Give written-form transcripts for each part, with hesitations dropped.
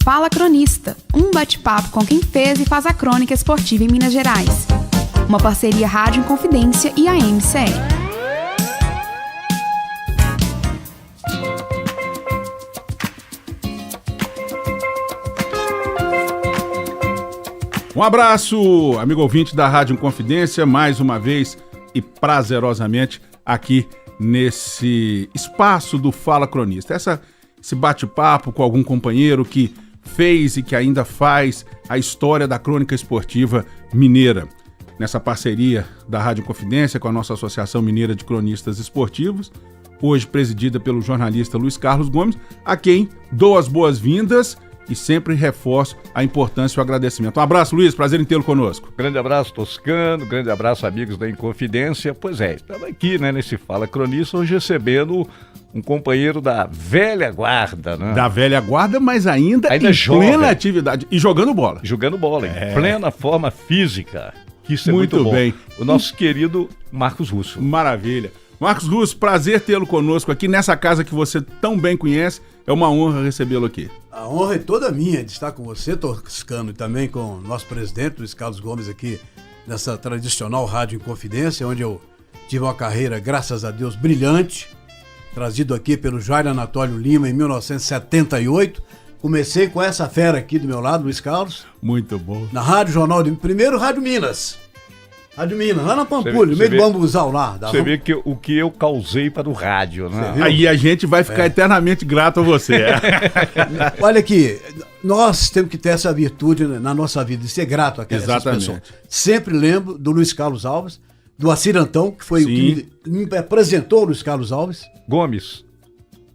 Fala Cronista, um bate-papo com quem fez e faz a crônica esportiva em Minas Gerais. Uma parceria Rádio Inconfidência e a MCE. Um abraço, amigo ouvinte da Rádio Inconfidência, mais uma vez e prazerosamente aqui nesse espaço do Fala Cronista. Esse bate-papo com algum companheiro que fez e que ainda faz a história da crônica esportiva mineira. Nessa parceria da Rádio Inconfidência com a nossa Associação Mineira de Cronistas Esportivos, hoje presidida pelo jornalista Luiz Carlos Gomes, a quem dou as boas-vindas e sempre reforço a importância e o agradecimento. Um abraço, Luiz, prazer em tê-lo conosco. Grande abraço, Toscano, grande abraço, amigos da Inconfidência. Pois é, estamos aqui, nesse Fala Cronista, hoje recebendo um companheiro da velha guarda, né? Da velha guarda, mas ainda em jovem, plena atividade e jogando bola. Jogando bola, em plena forma física. Isso é muito bom. Bem. O nosso querido Marcos Russo. Maravilha. Marcos Russo, prazer tê-lo conosco aqui nessa casa que você tão bem conhece. É uma honra recebê-lo aqui. A honra é toda minha de estar com você, Toscano, e também com o nosso presidente, Luiz Carlos Gomes, aqui nessa tradicional Rádio Inconfidência, onde eu tive uma carreira, graças a Deus, brilhante, trazido aqui pelo Jair Anatólio Lima em 1978. Comecei com essa fera aqui do meu lado, Luiz Carlos. Muito bom. Na Rádio Jornal, primeiro Rádio Minas. Rádio Minas, lá na Pampulha, no meio do bambuzal lá. Você vê que o que eu causei para o rádio, né? Aí a gente vai ficar eternamente grato a você. Olha aqui, nós temos que ter essa virtude na nossa vida, de ser grato a essas pessoas. Sempre lembro do Luiz Carlos Alves, do Acirantão, que foi o que me apresentou o Luiz Carlos Alves. Gomes.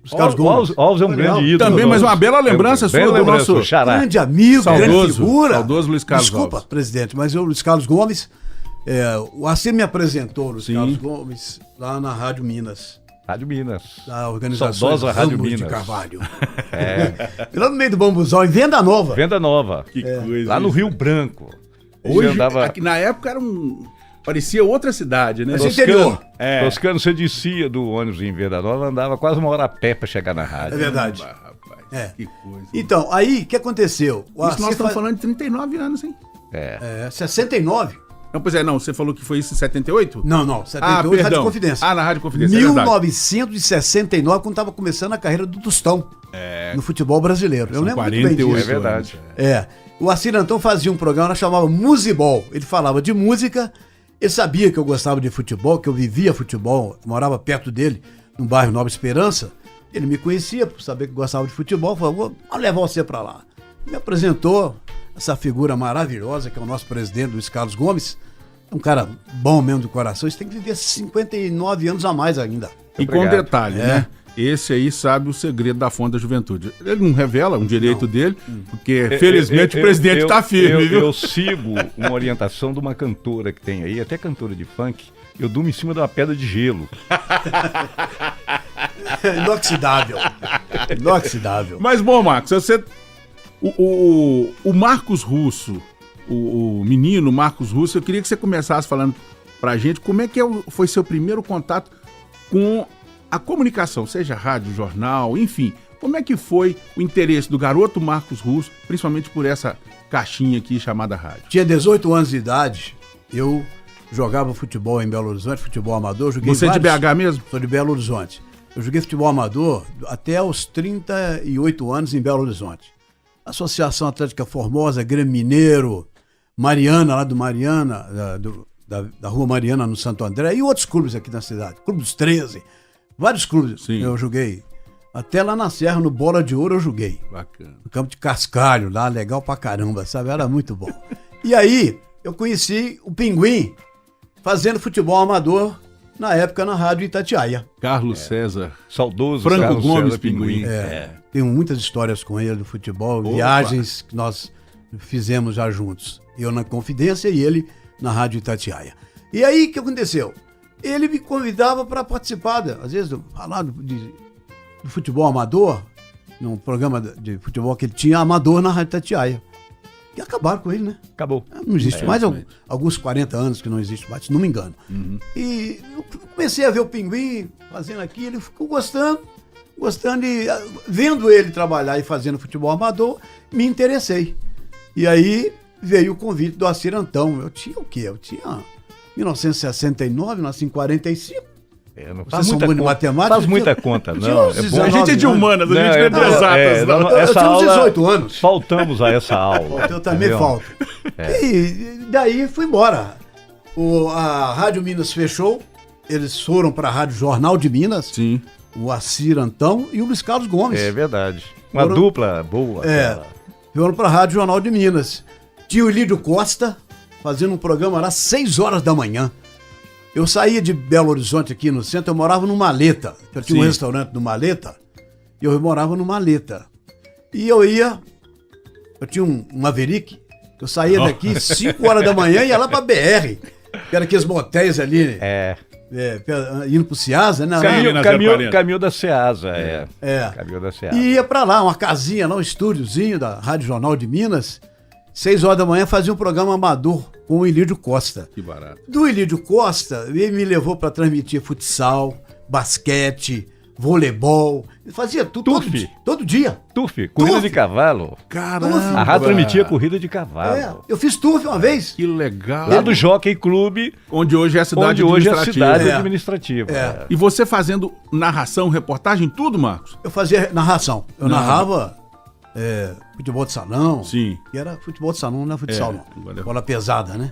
Luiz Carlos Gomes. Alves é um grande ídolo. Também, mas uma bela lembrança sua do nosso grande amigo, grande figura. Saudoso Luiz Carlos Desculpa, Alves. Presidente, mas o Luiz Carlos Gomes, o Acir me apresentou, Luiz Carlos Gomes, lá na Rádio Minas. Rádio Minas. Da organização Saudosa Rádio Ramos Minas. de Carvalho. Lá no meio do bambuzal, em Venda Nova. Venda Nova. Que coisa. Lá no Rio Branco. Hoje, andava... aqui, na época parecia outra cidade, né? Toscano, você descia do ônibus em Venda Nova, andava quase uma hora a pé para chegar na rádio. É verdade. Rapaz, que coisa. Então, aí, o que aconteceu? Nós estamos falando de 39 anos, hein? 69. Não, pois não, você falou que foi isso em 78? Não, 78, Rádio Confidência. Na Rádio Confidência, 1969, quando estava começando a carreira do Tostão no futebol brasileiro. Eu lembro 48 muito bem disso. É verdade. O Acirantão fazia um programa, nós chamava Musibol. Ele falava de música, ele sabia que eu gostava de futebol, que eu vivia futebol, morava perto dele, no bairro Nova Esperança. Ele me conhecia, por saber que eu gostava de futebol, falou, vou levar você para lá. Me apresentou essa figura maravilhosa que é o nosso presidente, Luiz Carlos Gomes. Um cara bom mesmo do coração. Isso tem que viver 59 anos a mais ainda. E com detalhe, né? Esse aí sabe o segredo da fonte da juventude. Ele não revela um direito dele, porque felizmente o presidente está firme, viu? Eu sigo uma orientação de uma cantora que tem aí, até cantora de funk. Eu durmo em cima de uma pedra de gelo. Inoxidável. Mas bom, Marcos, você... O Marcos Russo, o menino Marcos Russo, eu queria que você começasse falando pra gente como é que foi seu primeiro contato com a comunicação, seja rádio, jornal, enfim. Como é que foi o interesse do garoto Marcos Russo, principalmente por essa caixinha aqui chamada rádio? Tinha 18 anos de idade, eu jogava futebol em Belo Horizonte, futebol amador. Você é de BH mesmo? Sou de Belo Horizonte. Eu joguei futebol amador até os 38 anos em Belo Horizonte. Associação Atlética Formosa, Grêmio Mineiro, Mariana, lá do Mariana, da Rua Mariana, no Santo André, e outros clubes aqui na cidade. Clube dos 13, vários clubes eu joguei. Até lá na Serra, no Bola de Ouro, eu joguei. Bacana. No campo de Cascalho, lá, legal pra caramba, sabe? Era muito bom. E aí, eu conheci o Pinguim, fazendo futebol amador, na época na Rádio Itatiaia. Carlos César. Saudoso Franco Carlos Gomes César Pinguim. Tenho muitas histórias com ele do futebol, viagens que nós fizemos já juntos. Eu na Confidência e ele na Rádio Itatiaia. E aí, o que aconteceu? Ele me convidava para participar, às vezes, falar do futebol amador, num programa de futebol que ele tinha, amador na Rádio Itatiaia. E acabaram com ele, né? Acabou. Não existe mais, alguns 40 anos que não existe mais, se não me engano. E eu comecei a ver o Pinguim fazendo aquilo, ele ficou gostando. gostando e vendo ele trabalhar e fazendo futebol amador, me interessei. E aí veio o convite do Acir Antão. Eu tinha o quê? Eu tinha 1969, nasci em 45. Não Vocês são bons de matemática? Faz muita conta, não. A gente é de humanas, a gente é de exatas. Eu tinha uns 18 anos. Faltamos a essa aula. Eu também falto. E daí fui embora. A Rádio Minas fechou. Eles foram para a Rádio Jornal de Minas. Sim. O Acir Antão e o Luiz Carlos Gomes. É verdade. Uma dupla boa. Foram para a Rádio Jornal de Minas. Tinha o Lídio Costa fazendo um programa lá às 6 horas da manhã. Eu saía de Belo Horizonte aqui no centro, eu morava no Maleta. Eu tinha um restaurante no Maleta e eu morava no Maleta. E eu tinha um Maverick, eu saía daqui 5 horas da manhã e ia lá pra BR, que era aqueles motéis ali, indo pro Ceasa, né? Caminho da Ceasa, Caminho da Ceasa. E ia pra lá, uma casinha lá, um estúdiozinho da Rádio Jornal de Minas. 6 horas da manhã fazia um programa amador com o Ilídio Costa. Que barato. Do Ilídio Costa, ele me levou para transmitir futsal, basquete, voleibol. Ele fazia tudo todo dia. Turf, corrida de cavalo. Caramba. A rádio transmitia corrida de cavalo. Eu fiz turf uma vez. Que legal. Lá do Jockey Clube, onde hoje é a cidade administrativa. E você fazendo narração, reportagem, tudo, Marcos? Eu fazia narração. Eu narrava futebol de salão. Sim. Que era futebol de salão, não é futsal, não. Bola pesada, né?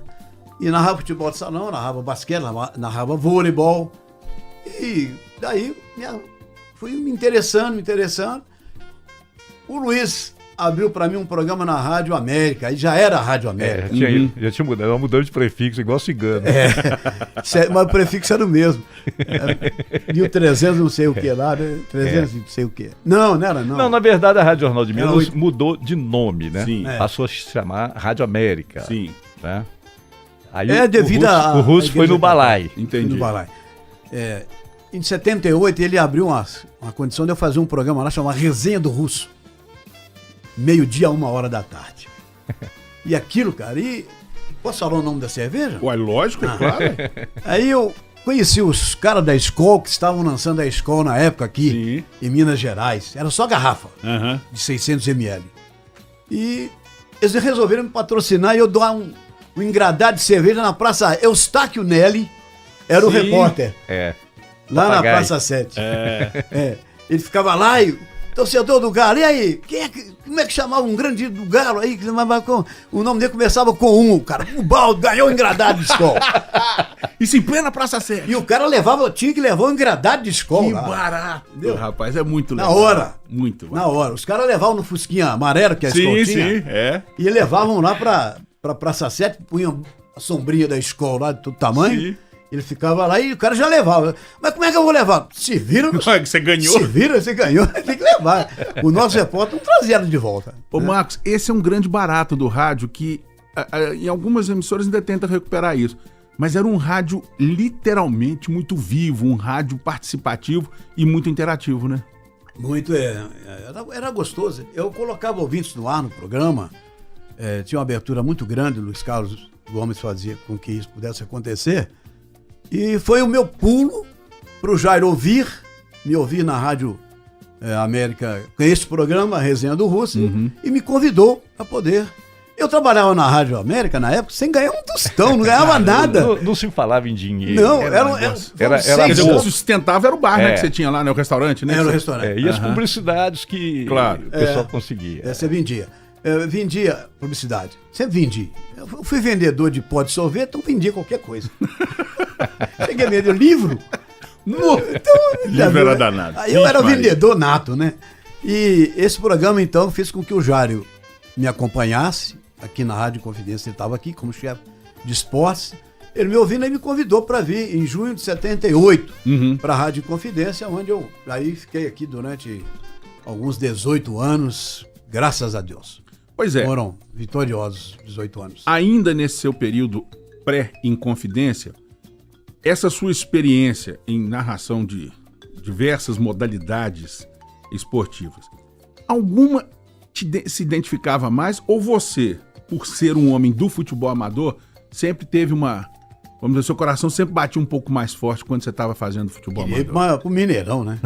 E narrava futebol de salão, narrava basquete, narrava vôleibol. E daí fui me interessando. O Luiz abriu pra mim um programa na Rádio América, aí já era a Rádio América. Já tinha mudado, uma mudança de prefixo, igual cigano. Mas o prefixo era o mesmo. 1300 não sei o que lá, né? 300 não sei o que. Não era não. Não, na verdade a Rádio Jornal de Minas mudou de nome, né? Sim. Passou a se chamar Rádio América. Sim. Né? Aí devido o Russo foi no Balai. Entendi. No Balai. Em 78 ele abriu uma condição de eu fazer um programa lá chamado Resenha do Russo. 12h a 1h da tarde. E aquilo, cara, posso falar o nome da cerveja? Ué, lógico, claro. Aí eu conheci os caras da Skol, que estavam lançando a Skol na época aqui, em Minas Gerais. Era só garrafa, de 600 ml. E eles resolveram me patrocinar e eu doar um engradado de cerveja na Praça Eustáquio Nelly, era o repórter. Lá na Praça 7. Ele ficava lá e... Torcedor do Galo, e aí? Como é que chamava um grande do Galo aí? O nome dele começava com cara. O Baldo ganhou o engradado de Skol. Isso em plena Praça 7. E o cara tinha que levar o engradado de Skol. Que barato. Entendeu? Rapaz, é muito legal. Na hora. Muito. Na hora. Os caras levavam no Fusquinha amarelo, que a Skol tinha. E levavam lá pra Praça 7, punham a sombrinha da Skol lá de todo tamanho. Sim. Ele ficava lá e o cara já levava. Mas como é que eu vou levar? Se vira. Você ganhou. Se vira, você ganhou. Tem que levar. O nosso repórter não trazia ela de volta. Ô, Marcos, esse é um grande barato do rádio que em algumas emissoras ainda tenta recuperar isso. Mas era um rádio literalmente muito vivo, um rádio participativo e muito interativo, né? Muito, era gostoso. Eu colocava ouvintes no ar no programa. Tinha uma abertura muito grande, o Luiz Carlos Gomes fazia com que isso pudesse acontecer. E foi o meu pulo pro Jair me ouvir na Rádio América com esse programa, a Resenha do Russo, e me convidou para poder. Eu trabalhava na Rádio América na época sem ganhar um tostão, não ganhava nada. Não se falava em dinheiro. Não, era quer dizer, o que sustentava era o bar, né, que você tinha lá, né, o restaurante, né? Era o restaurante. E as publicidades que o pessoal conseguia. Você vendia. Vendia publicidade. Sempre vendi. Eu fui vendedor de pó de sorvete, então vendia qualquer coisa. Cheguei a vender livro. Livro era danado. Aí eu era vendedor nato, né? E esse programa, então, fez com que o Jário me acompanhasse aqui na Rádio Confidência. Ele estava aqui como chefe de esportes. Ele me ouvindo e me convidou para vir em junho de 78 para a Rádio Confidência, onde eu aí fiquei aqui durante alguns 18 anos, graças a Deus. Pois é. Foram vitoriosos 18 anos. Ainda nesse seu período pré-Inconfidência, essa sua experiência em narração de diversas modalidades esportivas, alguma se identificava mais ou você, por ser um homem do futebol amador, sempre teve uma vamos dizer, seu coração sempre batia um pouco mais forte quando você estava fazendo futebol amador? Mas pro Mineirão, né?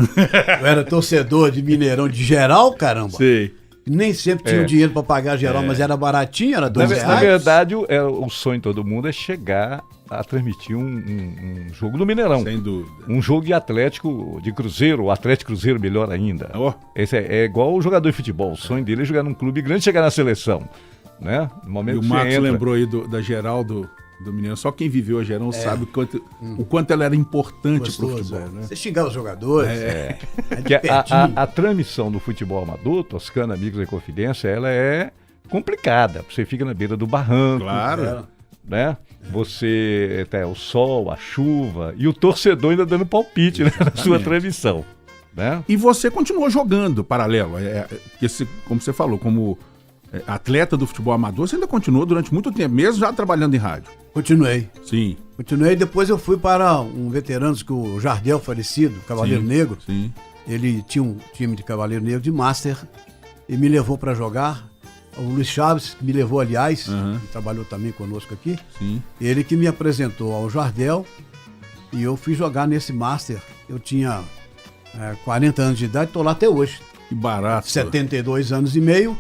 Eu era torcedor de Mineirão de geral, caramba. Sei. Nem sempre tinha o dinheiro pra pagar geral, mas era baratinho, era R$2. Na verdade, o sonho de todo mundo é chegar a transmitir um jogo no Mineirão. Sem dúvida. Um jogo de Atlético, de Cruzeiro, o Atlético Cruzeiro melhor ainda. Ó. Esse é igual o jogador de futebol. O sonho dele é jogar num clube grande e chegar na seleção. Né? No E momento o que você Marcos entra... lembrou aí da geral do Mineirão. Só quem viveu a geral sabe o quanto ela era importante pro Gostoso, futebol, é. né? Você xingava os jogadores. Que a transmissão do futebol amador, Toscano, Amigos da Confidência, ela é complicada. Você fica na beira do barranco, Claro. né? Você tem o sol, a chuva e o torcedor ainda dando palpite, né, na sua transmissão, né? E você continuou jogando paralelo. Porque como você falou, como atleta do futebol amador, você ainda continuou durante muito tempo, mesmo já trabalhando em rádio. Continuei. Sim. Depois eu fui para um veterano, que o Jardel, falecido, Cavaleiro Sim. Negro. Sim. Ele tinha um time de Cavaleiro Negro de Master e me levou para jogar. O Luiz Chaves, que me levou, aliás, que trabalhou também conosco aqui. Sim. Ele que me apresentou ao Jardel e eu fui jogar nesse Master. Eu tinha 40 anos de idade, estou lá até hoje. Que barato. 72 anos e meio,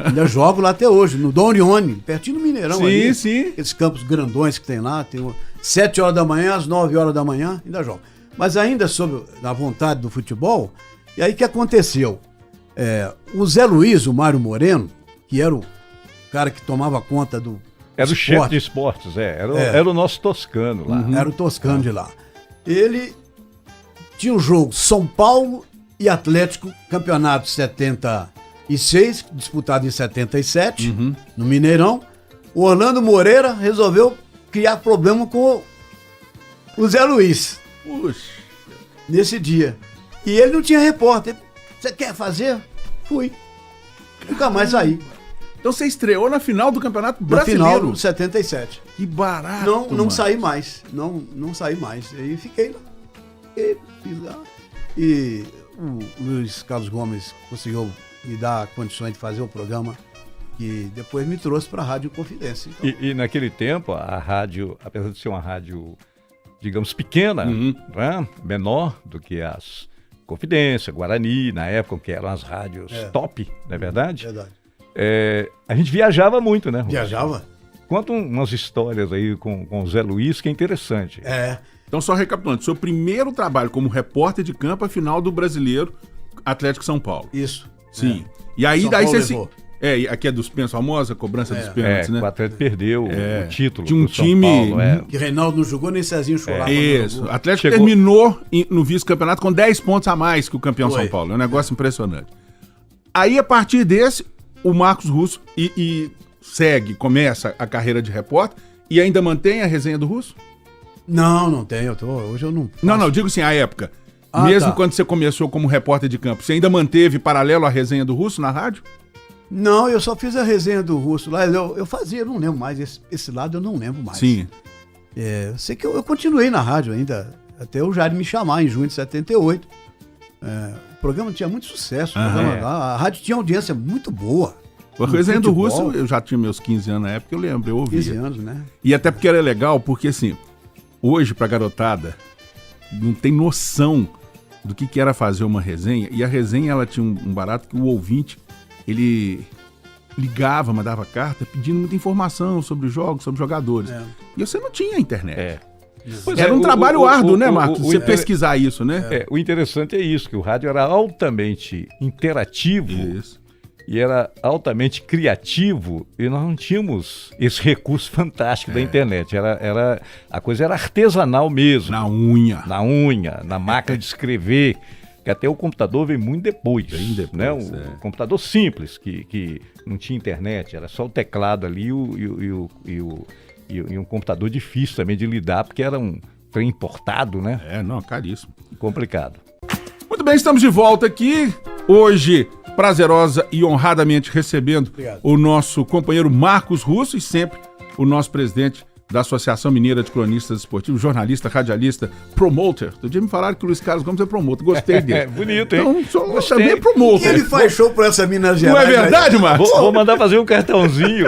ainda jogo lá até hoje, no Dom Orione, pertinho do Mineirão. Sim, ali. sim. Aqueles campos grandões que tem lá, tem 7 horas da manhã, às 9 horas da manhã, ainda jogo. Mas ainda sobre a vontade do futebol, e aí o que aconteceu? O Zé Luiz, o Mário Moreno, que era o cara que tomava conta do Era o chefe esporte, de esportes, era o nosso Toscano lá. era o Toscano de lá. Ele tinha um jogo São Paulo e Atlético, campeonato 76, disputado em 77, no Mineirão. O Orlando Moreira resolveu criar problema com o Zé Luiz Puxa. nesse dia. E ele não tinha repórter. Você quer fazer? Fui. Nunca mais saí. Então você estreou na final do Campeonato Na Brasileiro. final do 77. Que barato. Não mano. saí mais. Não saí mais. Aí fiquei lá. Fiz lá. E o Luiz Carlos Gomes conseguiu me dar condições de fazer o programa que depois me trouxe para a Rádio Confidência. Então, E naquele tempo, a rádio, apesar de ser uma rádio, digamos, pequena, né, menor do que as Confidência, Guarani, na época, que eram as rádios top, não é verdade? verdade. A gente viajava muito, né, Rubens? Viajava? Conta umas histórias aí com o Zé Luiz, que é interessante. Então, só recapitulando, seu primeiro trabalho como repórter de campo é a final do Brasileiro Atlético São Paulo. Isso. Sim. E aí, São daí Paulo você... levou. Aqui é dos pênaltis, famosa cobrança dos pênaltis, né? O Atlético perdeu o título Tinha um pro São time- Paulo, Que Reinaldo não jogou, nem Cezinho chorava. Isso. O Atlético Chegou- terminou no vice-campeonato com 10 pontos a mais que o campeão Foi. São Paulo. É um negócio impressionante. Aí, a partir desse, o Marcos Russo começa a carreira de repórter e ainda mantém a resenha do Russo? Não tem. Hoje eu não. Não, digo assim, a época. Ah, Mesmo tá. quando você começou como repórter de campo, você ainda manteve paralelo a resenha do Russo na rádio? Não, eu só fiz a resenha do Russo lá. Eu fazia, eu não lembro mais. Esse lado eu não lembro mais. Sim. Eu sei que eu continuei na rádio ainda, até o Jair me chamar em junho de 78. O programa tinha muito sucesso. A rádio tinha audiência muito boa. A No resenha do futebol. Russo, eu já tinha meus 15 anos na época, eu lembro, eu ouvia. 15 anos, né? E até porque era legal, porque assim, hoje pra garotada, não tem noção do que era fazer uma resenha. E a resenha, ela tinha um barato que o ouvinte, ele ligava, mandava carta, pedindo muita informação sobre os jogos, sobre os jogadores. E você não tinha internet. Pois Era um trabalho árduo, né, Marcos? Você inter- pesquisar isso, né? O interessante é isso, que o rádio era altamente interativo Isso. e era altamente criativo e nós não tínhamos esse recurso fantástico da internet. A coisa era artesanal mesmo. Na unha. Na unha, na máquina de escrever, que até o computador veio muito depois. Bem depois, né? O computador simples, que não tinha internet, era só o teclado ali e um computador difícil também de lidar, porque era um trem importado, né? Caríssimo. Complicado. Muito bem, estamos de volta aqui. Hoje, prazerosa e honradamente recebendo Obrigado. o nosso companheiro Marcos Russo e sempre o nosso presidente da Associação Mineira de Cronistas Esportivos, jornalista, radialista, promoter. Outro dia me falaram que o Luiz Carlos Gomes é promotor, gostei dele. Bonito, hein? Então, também é promoter. E ele faz show pra essa Minas Não Gerais. é verdade, Marcos? Vou mandar fazer um cartãozinho.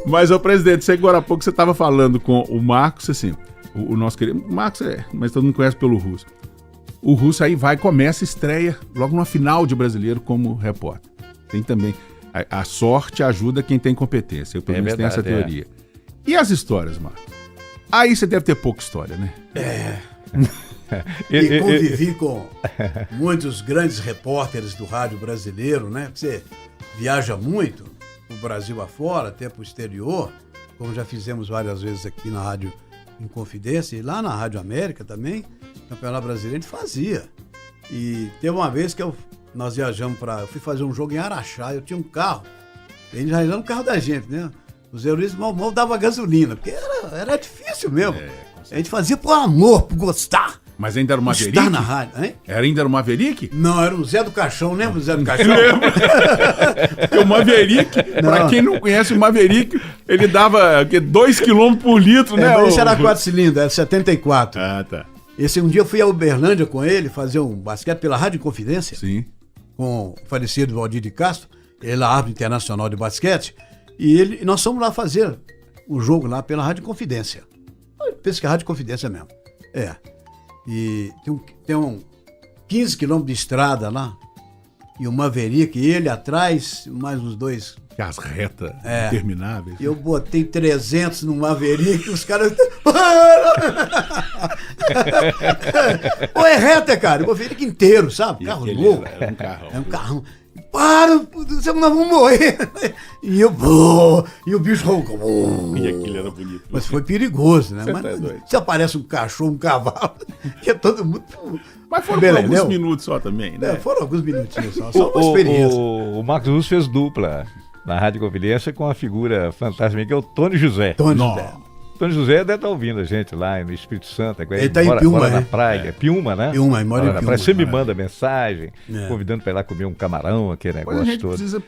Mas, ô presidente, sei que agora há pouco você estava falando com o Marcos, assim, o nosso querido... O Marcos mas todo mundo conhece pelo Russo. O Russo aí começa, estreia logo numa final de Brasileiro como repórter. Tem também... A sorte ajuda quem tem competência. Eu, pelo menos, tenho essa teoria. E as histórias, Marcos? Aí você deve ter pouca história, né? E convivi com muitos grandes repórteres do rádio brasileiro, né? Você viaja muito do Brasil afora, até pro exterior, como já fizemos várias vezes aqui na Rádio Inconfidência, e lá na Rádio América também, Campeonato Brasileiro, a gente fazia. E teve uma vez que nós viajamos eu fui fazer um jogo em Araxá, eu tinha um carro, eles já eram o carro da gente, né? Os euristas mal davam gasolina, porque era difícil mesmo. A gente fazia por amor, por gostar. Mas ainda era o Maverick? Estar na rádio, hein? Ainda era o Maverick? Não, era o Zé do Caixão, lembra do Zé do Caixão? Porque o Maverick, pra quem não conhece o Maverick, ele dava 2 km por litro, né? Mas esse era 4 cilindros, era 74. Ah, tá. Um dia eu fui a Uberlândia com ele, fazer um basquete pela Rádio Inconfidência. Sim. Com o falecido Valdir de Castro, ele é árbitro internacional de basquete, e nós fomos lá fazer o jogo lá pela Rádio Confidência. Eu penso que é a Rádio Confidência mesmo. E tem 15 quilômetros de estrada lá, e o Maverick, e ele atrás, mais uns dois. As retas intermináveis. Eu botei 300 no Maverick, os caras... Pô, é reta, cara. O Maverick inteiro, sabe? Carro novo. Era um carrão. É um carrão. Para, nós vamos morrer. E o bicho roncou. E aquilo era bonito. Mas foi perigoso, né? Você tá doido. Se aparece um cachorro, um cavalo, que é todo mundo... Mas foram por alguns minutos só também, né? Foram alguns minutinhos só uma experiência. O Marcos Russo fez dupla na Rádio Confidência com uma figura fantástica, que é o Tony José. Tony José. Tony José deve estar ouvindo a gente lá no Espírito Santo. Ele está em Piúma, mora na praia. Piúma, né? Piúma, ele mora em Piúma. Você me manda mensagem, convidando para ir lá comer um camarão, aquele negócio a gente todo. Precisa...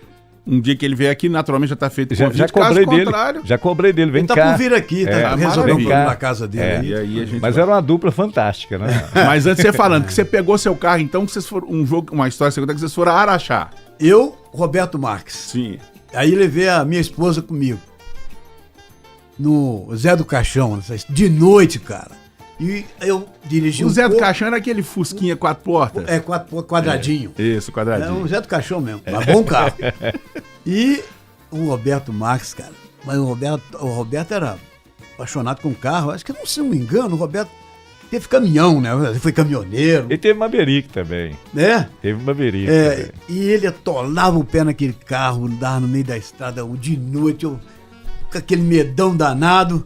Um dia que ele vier aqui, naturalmente já está feito. Já cobrei dele. Já cobrei dele, vem cá. Ele tá por vir aqui, tá resolvendo na casa dele. E aí a gente Mas era uma dupla fantástica, né? Mas antes de você falando, que você pegou seu carro, então, que vocês foram uma história que vocês foram a Araxá. Eu, Roberto Marques. Sim. Aí levei a minha esposa comigo. No Zé do Caixão, de noite, cara. E eu dirigi o Zé do Caixão era aquele Fusquinha 4 portas? Quadradinho. Isso, quadradinho. É o Zé do Caixão mesmo, mas bom carro. E o Roberto Marques, cara. Mas o Roberto era apaixonado com carro. Acho que, se não me engano, o Roberto teve caminhão, né? Ele foi caminhoneiro. Ele teve Maverick também. Né? Teve Maverick também. E ele atolava o pé naquele carro, andava no meio da estrada de noite, com aquele medão danado.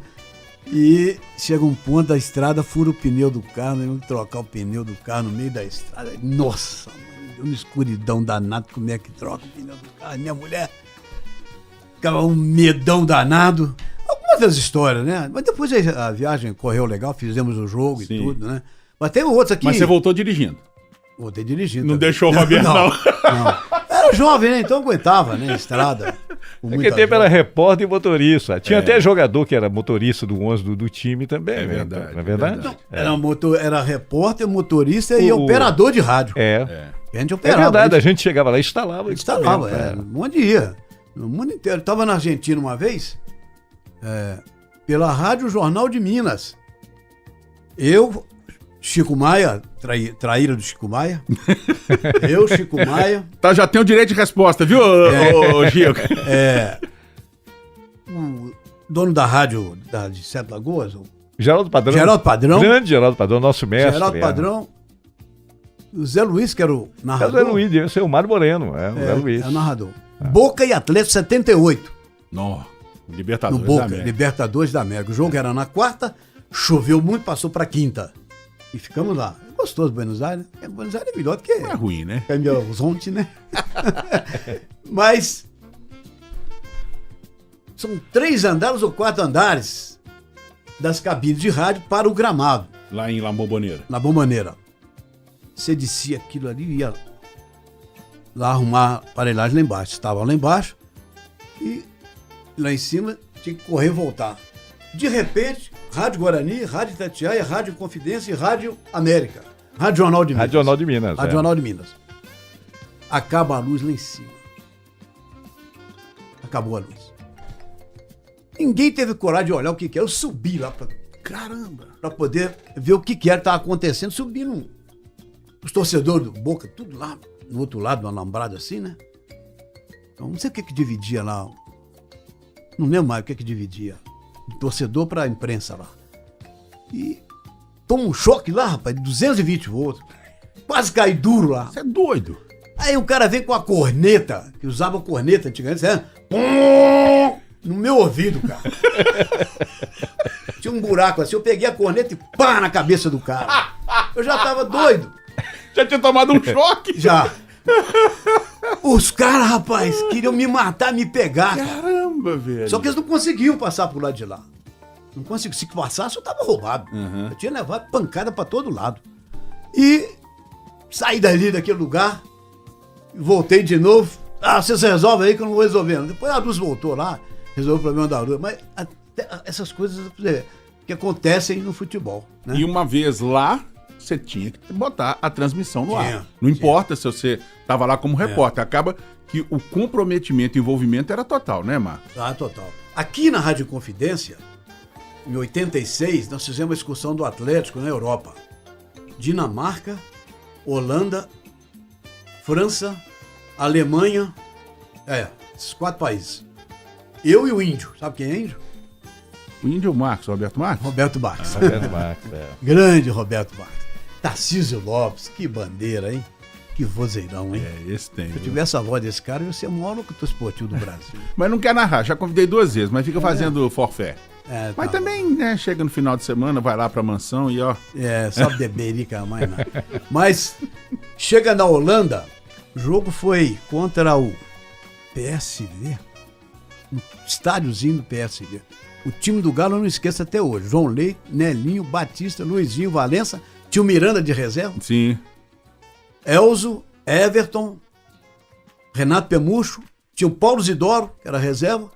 E chega um ponto da estrada, fura o pneu do carro, eu trocar o pneu do carro no meio da estrada. Nossa, mano, uma escuridão danada, como é que troca o pneu do carro? Minha mulher ficava um medão danado. Algumas das histórias, né? Mas depois a viagem correu legal, fizemos o jogo. Sim. E tudo, né? Mas tem outros aqui. Mas você voltou dirigindo? Voltei dirigindo. Não também. Deixou o Roberto, não. Era jovem, né? Então aguentava, né? Estrada. Naquele tempo era repórter e motorista. Tinha até jogador que era motorista do 11 do time também. É verdade. Não é verdade? Era repórter, motorista e operador de rádio. A gente operava. É verdade, a gente chegava lá e instalava. Instalava, um monte de dia. No mundo inteiro. Eu estava na Argentina uma vez, pela Rádio Jornal de Minas. Eu, Chico Maia, traíra do Chico Maia. Eu, Chico Maia. Tá, já tem o direito de resposta, viu, Chico? O dono da rádio de Sete Lagoas. Geraldo Padrão. Geraldo Padrão. Grande Geraldo Padrão, nosso mestre. Geraldo Padrão. O Zé Luiz, que era o narrador. É o Zé Luiz, esse é o Mário Moreno. O Zé Luiz. É o narrador. Boca e Atlético 78. Não. Libertadores no Boca, da América. Libertadores da América. O jogo era na quarta, choveu muito, passou pra quinta. E ficamos lá. É gostoso Buenos Aires, né? Buenos Aires é melhor do que... Não é ruim, né? Belo Horizonte, né? Mas... São 3 andares ou 4 andares das cabines de rádio para o gramado. Lá em La Bombonera. Na Bomboneira. Você descia aquilo ali e ia lá arrumar aparelhagem lá embaixo. Estava lá embaixo e lá em cima tinha que correr e voltar. De repente, Rádio Guarani, Rádio Itatiaia, Rádio Confidência e Rádio América. Rádio Jornal de Minas. Rádio Jornal de Minas. Rádio Jornal de Minas. Acaba a luz lá em cima. Acabou a luz. Ninguém teve coragem de olhar o que era. Eu subi lá pra poder ver o que era que estava acontecendo. Subi os torcedores do Boca, tudo lá, no outro lado, no alambrado assim, né? Então, não sei o que dividia lá. Não lembro mais o que dividia. Do torcedor pra imprensa lá. E toma um choque lá, rapaz, de 220 volts. Quase cai duro lá. Você é doido. Aí o cara vem com a corneta, que usava corneta antigamente, pum, no meu ouvido, cara. Tinha um buraco assim, eu peguei a corneta e pá na cabeça do cara. Eu já tava doido. Já tinha tomado um choque? Já. Os caras, rapaz, queriam me matar, me pegar, cara. Caramba, velho. Só que eles não conseguiam passar por lado de lá. Não conseguiam. Se passasse, eu tava roubado. Eu tinha levado pancada pra todo lado. E saí dali daquele lugar, voltei de novo. Ah, vocês resolvem aí que eu não vou resolvendo. Depois a luz voltou lá, resolveu o problema da luz. Mas até essas coisas que acontecem no futebol, né? E uma vez lá, você tinha que botar a transmissão no Tinha, ar. Não importa se você estava lá como repórter. Acaba que o comprometimento e envolvimento era total, né, Marcos? Ah, total. Aqui na Rádio Confidência, em 86, nós fizemos uma excursão do Atlético na Europa. Dinamarca, Holanda, França, Alemanha, esses 4 países. Eu e o Índio, sabe quem é Índio? O Índio Marcos, Roberto Marcos? Roberto Marques. Roberto Marques, Grande Roberto Marques. Tarcísio Lopes, que bandeira, hein? Que vozeirão, hein? Esse tem. Se eu tivesse a voz desse cara, eu ia ser o maior locutor esportivo do Brasil. Mas não quer narrar, já convidei 2 vezes, mas fica fazendo forfé. Mas tá também, né, chega no final de semana, vai lá pra mansão e ó. Só beberica, mais nada. Mas chega na Holanda, o jogo foi contra o PSV, no estádiozinho do PSV. O time do Galo eu não esqueço até hoje. João Leite, Nelinho, Batista, Luizinho, Valença, tinha o Miranda de reserva, Sim. Elzo, Everton, Renato Pemucho, tinha o Paulo Zidoro, que era reserva,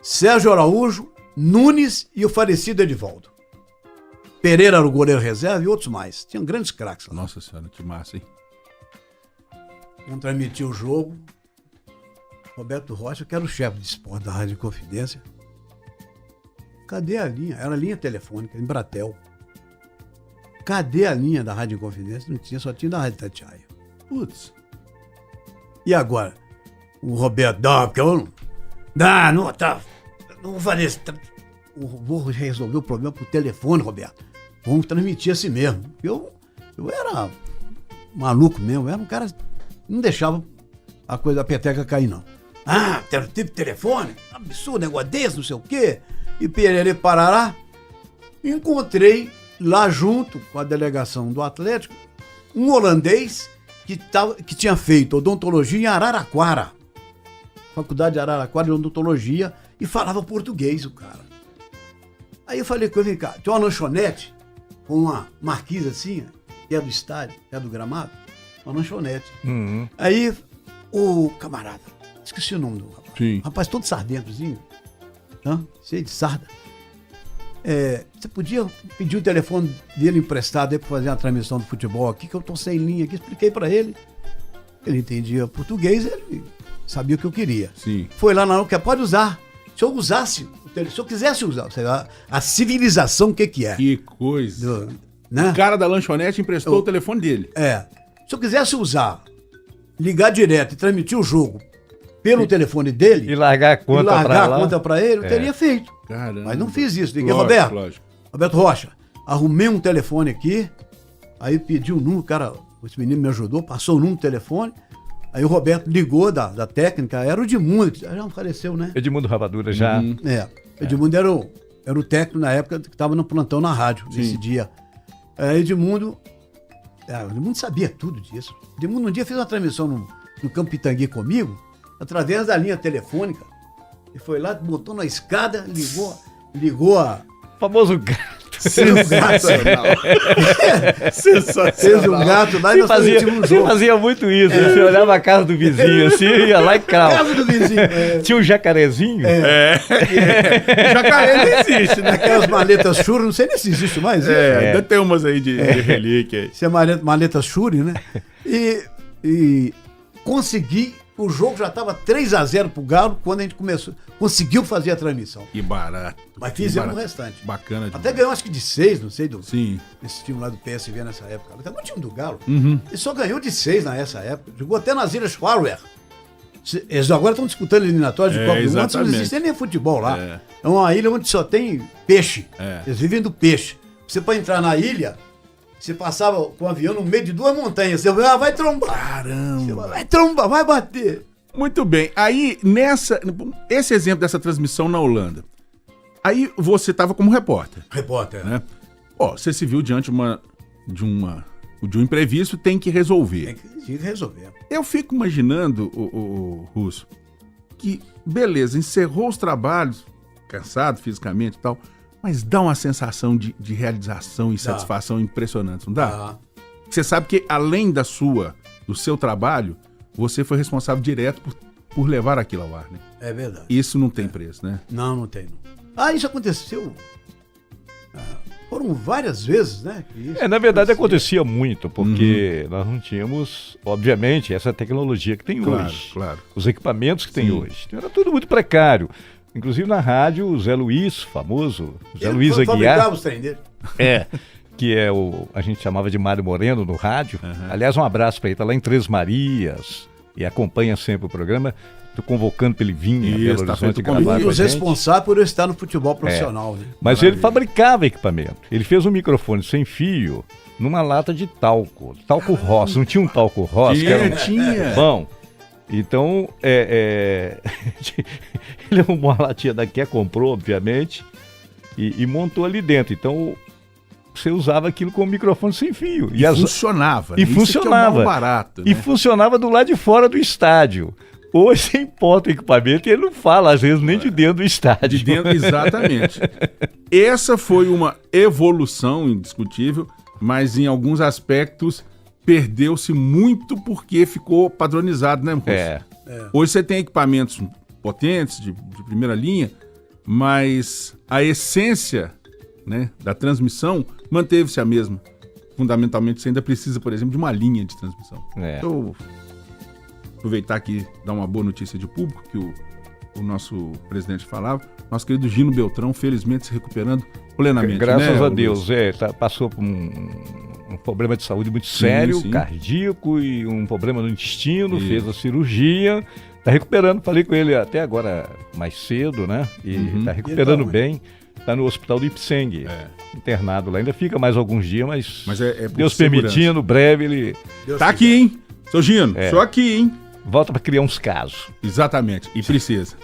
Sérgio Araújo, Nunes e o falecido Edivaldo. Pereira era o goleiro reserva e outros mais. Tinham grandes craques lá. Nossa senhora, que massa, hein? Vamos transmitir o jogo. Roberto Rocha, que era o chefe de esporte da Rádio Confidência. Cadê a linha? Era a linha telefônica, em Bratel. Cadê a linha da Rádio Confidência? Não tinha, só tinha da Rádio Itatiaia. Putz. E agora? O Roberto, não, porque eu não vou fazer isso. Vou resolver o problema por telefone, Roberto. Vamos transmitir assim mesmo. Eu era maluco mesmo, eu era um cara que não deixava a coisa da peteca cair, não. Tipo telefone? Absurdo, negócio desse, não sei o quê. E pererê parará. Encontrei lá junto com a delegação do Atlético um holandês que tinha feito odontologia em Araraquara. Faculdade de Araraquara de odontologia, e falava português o cara. Aí eu falei com ele, vem cá, tem uma lanchonete com uma marquise assim, que é do estádio, que é do gramado, uma lanchonete. Uhum. Aí o camarada, esqueci o nome do rapaz. Sim. Rapaz todo sardentozinho, cheio de sarda. Você podia pedir o telefone dele emprestado aí pra fazer uma transmissão do futebol aqui, que eu tô sem linha aqui. Expliquei pra ele. Ele entendia português, ele sabia o que eu queria. Sim. Foi lá na hora que pode usar. Se eu usasse, se eu quisesse usar, sei lá, a civilização, o que é? Que coisa. Né? O cara da lanchonete emprestou o telefone dele. Se eu quisesse usar, ligar direto e transmitir o jogo pelo telefone dele E largar a conta pra lá. a conta pra ele, eu teria feito. Caramba. Mas não fiz isso. Liguei, Lógico, Roberto Rocha, arrumei um telefone aqui, aí pedi o número, o cara, esse menino me ajudou, passou o número do telefone, aí o Roberto ligou da técnica, era o Edmundo, que já faleceu, né? Edmundo Rabadura já. Edmundo era o técnico na época que estava no plantão na rádio, nesse dia. Edmundo sabia tudo disso. Edmundo um dia fez uma transmissão no Campo Pitangui comigo, através da linha telefônica. Ele foi lá, botou na escada, ligou a... Famoso gato. Sensacional. Sensacional. Fez um gato lá e nós transmitimos um Você jogo. fazia muito isso, você olhava a casa do vizinho assim, ia lá e calma. Casa do vizinho. Tinha um jacarezinho? Jacaré não existe, né? Aquelas maletas Shure, não sei nem se existe mais. Ainda tem umas aí de relíquia aí. Isso é maleta Shure, né? E consegui, o jogo já estava 3-0 pro Galo quando a gente conseguiu fazer a transmissão. Que barato. Mas fizemos o restante. Bacana demais. Até ganhou acho que de 6, não sei, Sim. esse time lá do PSV nessa época. Até no time do Galo. Uhum. Ele só ganhou de 6 nessa época. Jogou até nas Ilhas Faroe. Eles agora estão disputando eliminatórios de Copa do Mundo. Antes não existia nem futebol lá. É uma ilha onde só tem peixe. Eles vivem do peixe. Você para entrar na ilha, você passava com o avião no meio de 2 montanhas. Você vai trombar. Caramba. Vai trombar, vai bater. Muito bem. Aí, esse exemplo dessa transmissão na Holanda, aí você estava como repórter. Repórter, né? Ó, você se viu diante de um imprevisto, tem que resolver. Tem que resolver. Eu fico imaginando, o Russo, que, beleza, encerrou os trabalhos, cansado fisicamente e tal, mas dá uma sensação de realização e satisfação impressionante, não dá? Você sabe que, além do seu trabalho, você foi responsável direto por levar aquilo ao ar, né? É verdade. Isso não tem preço, né? Não tem. Isso aconteceu. Foram várias vezes, né? Na verdade acontecia muito, porque nós não tínhamos, obviamente, essa tecnologia que tem hoje. Claro. Os equipamentos que tem hoje. Então, era tudo muito precário. Inclusive na rádio, o Zé Luiz, famoso, Zé Luiz Aguiar. Os trem dele. Que a gente chamava de Mário Moreno no rádio. Aliás, um abraço para ele, tá lá em Três Marias e acompanha sempre o programa. Estou convocando para ele vir a Belo Horizonte gravar E os responsáveis por eu estar no futebol profissional. Né? Mas ele fabricava equipamento. Ele fez um microfone sem fio numa lata de talco rosa. Não tinha um talco rosa? Tinha. Bom, então ele arrumou a latinha daqui, comprou, obviamente, e montou ali dentro. Então você usava aquilo como microfone sem fio. E funcionava. E funcionava. Que é o barato, né? E funcionava do lado de fora do estádio. Hoje você importa o equipamento e ele não fala, às vezes, nem de dentro do estádio. De dentro, exatamente. Essa foi uma evolução indiscutível, mas em alguns aspectos perdeu-se muito porque ficou padronizado, né, Russo? Hoje você tem equipamentos potentes, de primeira linha, mas a essência, né, da transmissão manteve-se a mesma. Fundamentalmente, você ainda precisa, por exemplo, de uma linha de transmissão. Eu aproveitar aqui e dar uma boa notícia de público, que o nosso presidente falava. Nosso querido Gino Beltrão, felizmente, se recuperando plenamente. Graças a Deus. Passou por um problema de saúde muito sério, cardíaco, e um problema no intestino, fez a cirurgia, está recuperando. Falei com ele até agora mais cedo, né? E está recuperando bem. Está no hospital do Ipseng, internado lá. Ainda fica mais alguns dias, mas Deus permitindo, breve ele... Tá aqui, hein? Seu Gino, só aqui, hein? Volta para criar uns casos. Exatamente, e precisa.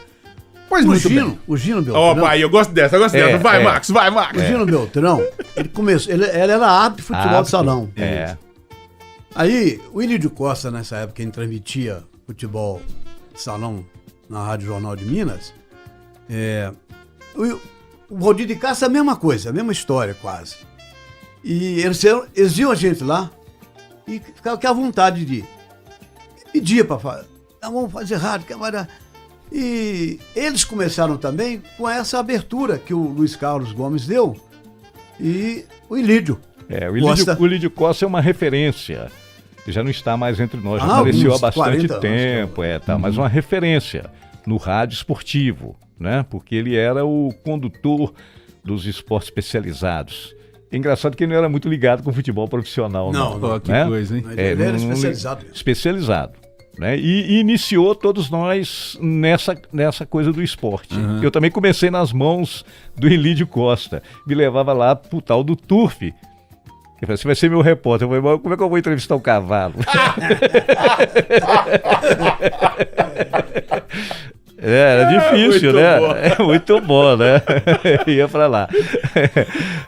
Pois muito bem. O Gino Beltrão. Pai, eu gosto dessa. Vai, Max, vai, Max. O Gino Beltrão, ele começou, ele era árbitro de futebol de salão. Aí, o Ilídio Costa, nessa época, ele transmitia futebol de salão na Rádio Jornal de Minas. O Valdir de Castro, a mesma coisa, a mesma história, quase. E eles viam a gente lá e ficavam com a vontade de pedir para fazer. Vamos fazer rádio, E eles começaram também com essa abertura que o Luiz Carlos Gomes deu e o Ilídio. O Ilídio Costa é uma referência. Ele já não está mais entre nós, já apareceu há bastante tempo, mas uma referência no rádio esportivo, né? Porque ele era o condutor dos esportes especializados. É engraçado que ele não era muito ligado com o futebol profissional. Não, que coisa, hein? Ele era especializado. Especializado. Né? E iniciou todos nós nessa coisa do esporte. Eu também comecei nas mãos do Ilídio Costa. Me levava lá pro tal do Turf. Ele falou, você vai ser meu repórter. Eu falei, como é que eu vou entrevistar um cavalo? Era difícil, né? Muito bom, né? Ia pra lá.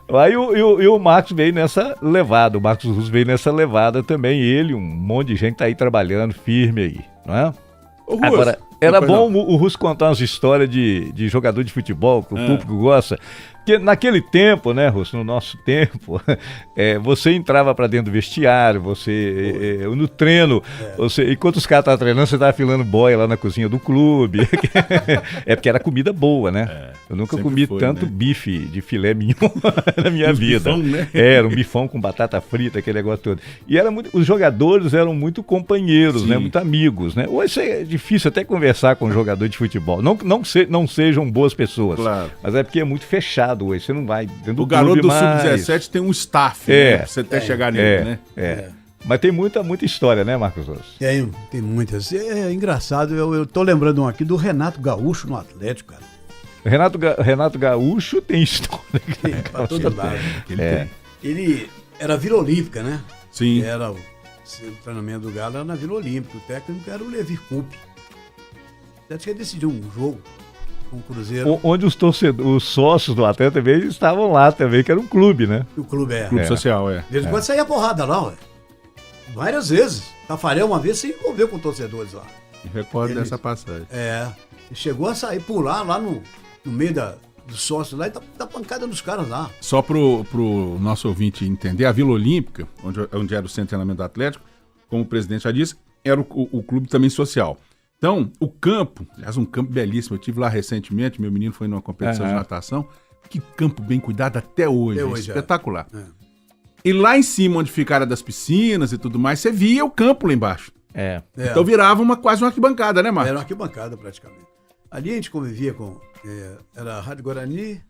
Aí o Marcos veio nessa levada, o Marcos Russo veio nessa levada também, ele, um monte de gente tá aí trabalhando firme aí, não é? Ô, Russo, Era bom o Russo contar umas histórias de jogador de futebol, que o público gosta. Porque naquele tempo, né, Russo, no nosso tempo, você entrava pra dentro do vestiário, você no treino, enquanto os caras estavam treinando, você estava filando boia lá na cozinha do clube. Porque era comida boa, né? Eu nunca comi tanto bife de filé mignon na minha vida. Bifão, né? Era um bifão com batata frita, aquele negócio todo. E os jogadores eram muito companheiros, né? Muito amigos, né? Hoje é difícil até conversar com um jogador de futebol. Não sejam boas pessoas, claro. Mas é porque é muito fechado hoje. Você não vai dentro do garoto do Sub-17 tem um staff, né? Pra você até chegar nele, né? Mas tem muita história, né, Marcos Rosso? Tem muitas. É engraçado, eu tô lembrando um aqui do Renato Gaúcho no Atlético, cara. Renato Gaúcho tem história. Pra todo lado. Ele era Vila Olímpica, né? Sim. O treinamento do Galo era na Vila Olímpica. O técnico era o Levi Coupe. O Atlético decidiu um jogo com o Cruzeiro. Onde os sócios do Atlético também estavam lá também, que era um clube, né? O clube Clube social, De vez em quando saía porrada lá, ué. Várias vezes. Tafarel uma vez se envolveu com torcedores lá. Recordo dessa passagem. Ele chegou a sair, pular lá no meio dos sócios lá e tá pancada nos caras lá. Só pro nosso ouvinte entender, a Vila Olímpica, onde era o centro de treinamento do Atlético, como o presidente já disse, era o clube também social. Então, o campo, aliás, um campo belíssimo, eu estive lá recentemente, meu menino foi numa competição de natação, que campo bem cuidado até hoje, espetacular. E lá em cima, onde fica a área das piscinas e tudo mais, você via o campo lá embaixo. Então virava quase uma arquibancada, né, Marcos? Era uma arquibancada, praticamente. Ali a gente convivia com... era a Rádio Guarani,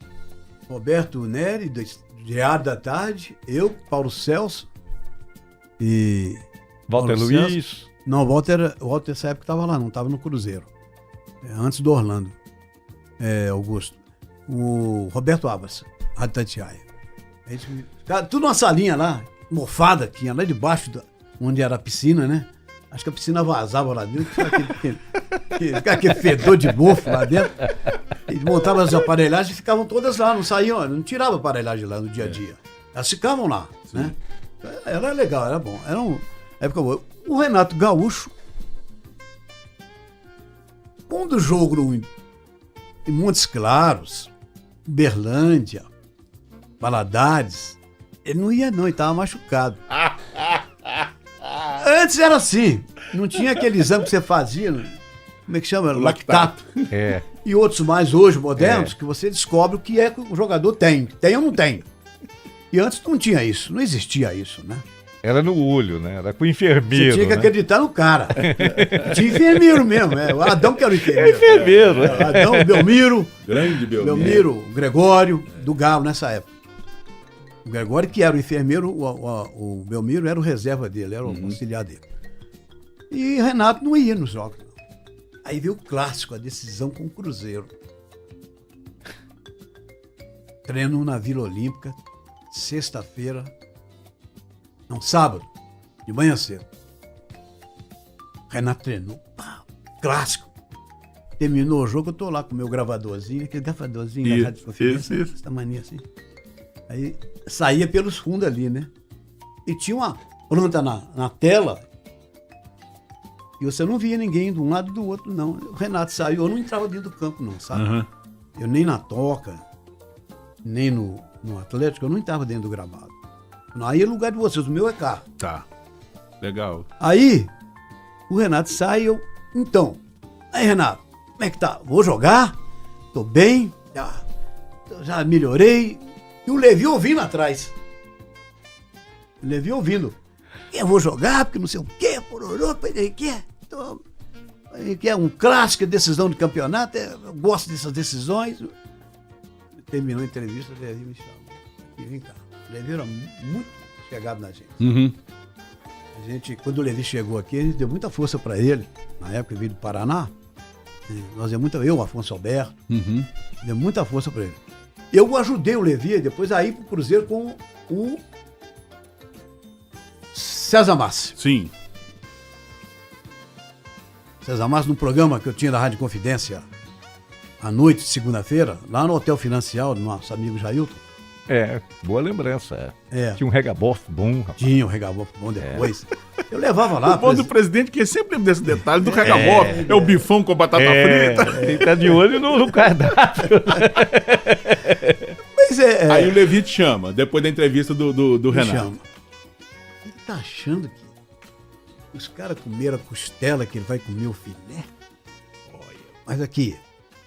Roberto Neri, do Diário da Tarde, eu, Paulo Celso e... Walter Luiz. Não, o Walter nessa época estava lá, não estava no Cruzeiro. Antes do Orlando. Augusto. O Roberto Abas, Rádio Tatiaia. A gente ficava tudo numa salinha lá, mofada, tinha lá debaixo, onde era a piscina, né? Acho que a piscina vazava lá dentro, ficava aquele fedor de mofo lá dentro. Eles montavam as aparelhagens e ficavam todas lá, não saíam, não tiravam a aparelhagem lá no dia a dia. Elas ficavam lá, né? Era legal, era bom. Era uma época boa. O Renato Gaúcho, quando o jogo em Montes Claros, Berlândia, Valadares, ele não ia não, ele estava machucado. Antes era assim, não tinha aquele exame que você fazia, como é que chama? Lactato. E outros mais hoje modernos, que você descobre o que é que o jogador tem ou não tem. E antes não tinha isso, não existia isso, né? Era no olho, né? Era com o enfermeiro. Você tinha que acreditar no cara. Tinha enfermeiro mesmo, o Adão que era o enfermeiro. Enfermeiro. Adão, Belmiro. Grande Belmiro, Gregório, do Galo nessa época. O Gregório, que era o enfermeiro, o Belmiro era o reserva dele, era o auxiliar dele. E Renato não ia nos jogos. Aí veio o clássico, a decisão com o Cruzeiro. Treino na Vila Olímpica, sexta-feira. Não, sábado, de manhã cedo. Renato treinou. Clássico. Terminou o jogo, eu tô lá com o meu gravadorzinho, aquele gravadorzinho da Rádio Confiança, essa mania assim. Aí saía pelos fundos ali, né? E tinha uma planta na tela e você não via ninguém de um lado e do outro, não. O Renato saiu, eu não entrava dentro do campo, não, sabe? Eu nem na Toca, nem no Atlético, eu não entrava dentro do gramado. Aí é lugar de vocês, o meu é carro. Tá, legal. Aí, o Renato sai e eu... Então, aí Renato, como é que tá? Vou jogar? Tô bem? Já melhorei. E o Levi ouvindo atrás. O Levi ouvindo. Eu vou jogar porque não sei o quê, pororô, que é um clássico, decisão de campeonato, eu gosto dessas decisões. Terminou a entrevista, o Levi me chamou. Aqui, vem cá. O Levi era muito chegado na gente. A gente, quando o Levi chegou aqui, a gente deu muita força para ele. Na época ele veio do Paraná. Nós eu, Afonso Alberto, deu muita força para ele. Eu ajudei o Levi depois a ir pro Cruzeiro com o César Massi. Sim. César Massi, num programa que eu tinha da Rádio Confidência, à noite de segunda-feira, lá no Hotel Financial, do nosso amigo Jailton. Boa lembrança. É. Tinha um regabof bom, rapaz. Tinha um regabof bom depois. Eu levava lá. O bom do presidente que sempre lembra desse detalhe do regabof. É o bifão com batata frita. Tem que estar de olho no cardápio. Mas Aí o Levi te chama, depois da entrevista do Renato. chama. Ele tá achando que os caras comeram a costela, que ele vai comer o filé? Olha, mas aqui,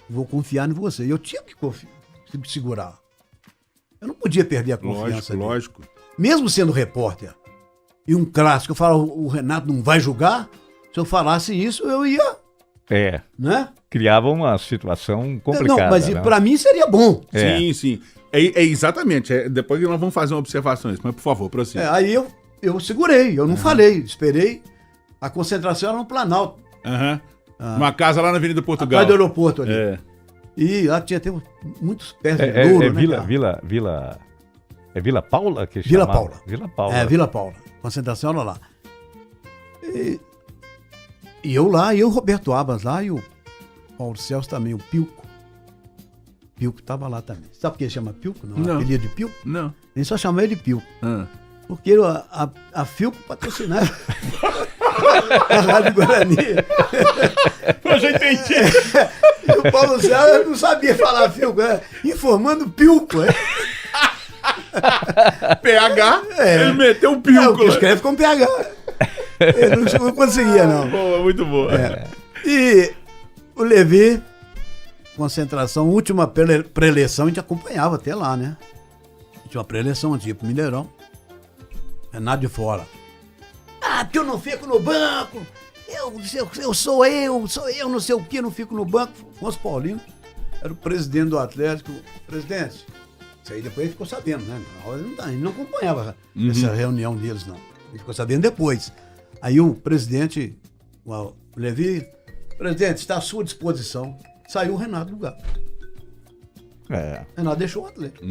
vou confiar em você. Eu tinha que segurar. Eu não podia perder a confiança Lógico. dele. Mesmo sendo repórter e um clássico, eu falo, o Renato não vai julgar. Se eu falasse isso, eu ia, né? Criava uma situação complicada. Não, mas né? pra mim seria bom. Sim. É exatamente. Depois nós vamos fazer uma observação isso, mas por favor, prossiga. Aí eu segurei, eu não falei, esperei. A concentração era no Planalto. Uma casa lá na Avenida Portugal. Atrás do aeroporto ali. E lá tinha muitos pés de louro, né, cara? É Vila Paula que Vila chamava? Paula. Vila Paula. É, Vila Paula. Concentração era lá. E eu lá, e o Roberto Abas lá, e o Paulo Celso também, o Pilco. Pilco tava lá também. Sabe por que ele chama Pilco? Não. Apelido de Pilco? Não. A gente só chama ele de Pilco. Porque a Filco patrocinava a Rádio Guarani. Eu já entendi. E o Paulo Celso não sabia falar Filco, informando Pilco. PH, ele meteu um O Pilco. que escreve com PH. Ele não conseguia, não. Boa, muito boa. E o Levi, concentração, última pré-eleição, a gente acompanhava até lá, né? Tinha uma pré-eleição antiga pro Mineirão. Renato de fora. Porque eu não fico no banco. Eu sou eu, não sei o que, não fico no banco. Afonso Paulino era o presidente do Atlético. Presidente, isso aí depois ele ficou sabendo, né? Na hora ele não acompanhava essa reunião deles, não. Ele ficou sabendo depois. Aí o presidente, o Levi, presidente, está à sua disposição. Saiu o Renato do lugar. Renato deixou o Atlético.